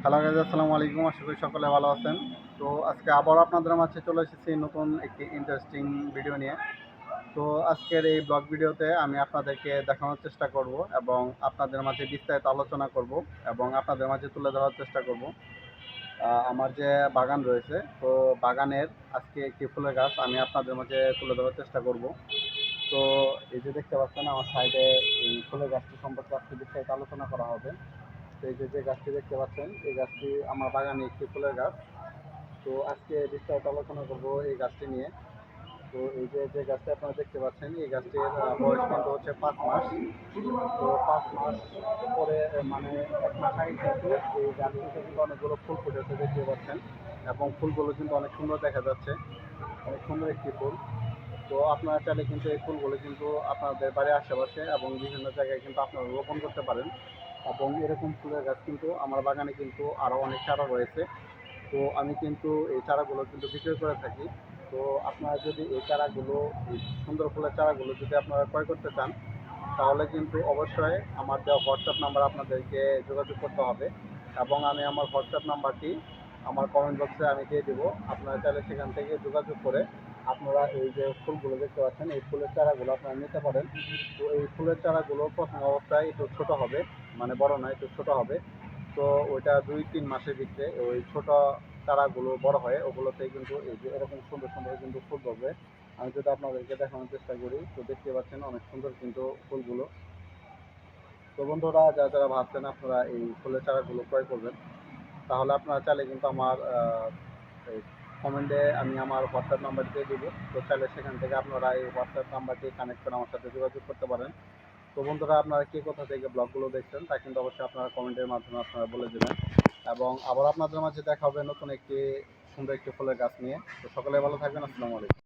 Hello guys, আসসালামু আলাইকুম। আশা করি সকলে ভালো আছেন। তো আজকে আবারও আপনাদের মাঝে চলে এসেছি নতুন একটি ইন্টারেস্টিং ভিডিও নিয়ে। তো আজকের এই ব্লগ ভিডিওতে আমি আপনাদেরকে দেখানোর চেষ্টা করব এবং আপনাদের মাঝে বিস্তারিত আলোচনা করব এবং আপনাদের মাঝে তুলে ধরার চেষ্টা করব আমার যে বাগান রয়েছে। তো বাগানের আজকে একটি ফুলের গাছ আমি আপনাদের মাঝে তুলে ধরার চেষ্টা করব। তো এই যে দেখতে পাচ্ছেন আমার সাইডে এই ফুলের গাছটি সম্পর্কে আজকে বিস্তারিত আলোচনা করা হবে। তো এই যে গাছটি দেখতে পাচ্ছেন, এই গাছটি আমার বাগানে একটি ফুলের গাছ। তো আজকে বিস্তারিত আলোচনা করব এই গাছটি নিয়ে। তো এই যে গাছটি আপনারা দেখতে পাচ্ছেন, এই গাছটির বয়স কিন্তু হচ্ছে 5 মাস। তো 5 মাস পরে মানে 1 মাস আগে কিন্তু এই গাছটিতে কিন্তু অনেকগুলো ফুল ফুটেছে দেখতে পাচ্ছেন, এবং ফুলগুলো কিন্তু অনেক সুন্দর দেখা যাচ্ছে, অনেক সুন্দর একটি ফুল। তো আপনারা চাইলে কিন্তু এই ফুলগুলো কিন্তু আপনাদের বাড়ির আশেপাশে এবং বিভিন্ন জায়গায় কিন্তু আপনারা রোপণ করতে পারেন। এবং এরকম ফুলের গাছ কিন্তু আমার বাগানে কিন্তু আরও অনেক চারা রয়েছে। তো আমি কিন্তু এই চারাগুলো কিন্তু বিক্রি করে থাকি। তো আপনারা যদি এই চারাগুলো, এই সুন্দর ফুলের চারাগুলো যদি আপনারা ক্রয় করতে চান, তাহলে কিন্তু অবশ্যই আমার দেওয়া হোয়াটসঅ্যাপ নাম্বার আপনাদেরকে যোগাযোগ করতে হবে, এবং আমি আমার হোয়াটসঅ্যাপ নাম্বারটি আমার কমেন্ট বক্সে আমি দিয়ে দেবো। আপনারা চাইলে সেখান থেকে যোগাযোগ করে আপনারা এই যে ফুলগুলো দেখতে পাচ্ছেন, এই ফুলের চারাগুলো আপনারা নিতে পারেন। তো এই ফুলের চারাগুলো প্রথম অবস্থায় একটু ছোট হবে, মানে বড় নয়, একটু ছোট হবে। তো ওইটা 2-3 মাসের ভিতরে ওই ছোট চারাগুলো বড় হয়, ওগুলোতে কিন্তু এই যে এরকম সুন্দর সুন্দর কিন্তু ফুল ধরবে। আমি যদি আপনাদেরকে দেখানোর চেষ্টা করি, তো দেখতে পাচ্ছেন অনেক সুন্দর কিন্তু ফুলগুলো। তো বন্ধুরা, যারা যারা ভাবছেন আপনারা এই ফুলের চারাগুলো ক্রয় করবেন, তাহলে আপনারা চাইলে কিন্তু আমার কমেন্টে আমি আমার হোয়াটসঅ্যাপ নাম্বার দিয়ে দেবো। তো চাইলে সেখান থেকে আপনারা এই হোয়াটসঅ্যাপ নাম্বারটি কানেক্ট করে আমার সাথে যোগাযোগ করতে পারেন। তো বন্ধুরা, আপনারা কে কোথা থেকে ব্লগগুলো দেখছেন তা কিন্তু অবশ্যই আপনারা কমেন্টের মাধ্যমে আপনারা বলে দেবেন। এবং আবার আপনাদের মাঝে দেখা হবে নতুন একটি সুন্দর একটি ফুলের গাছ নিয়ে। তো সকলে ভালো থাকবেন। আসসালামু আলাইকুম।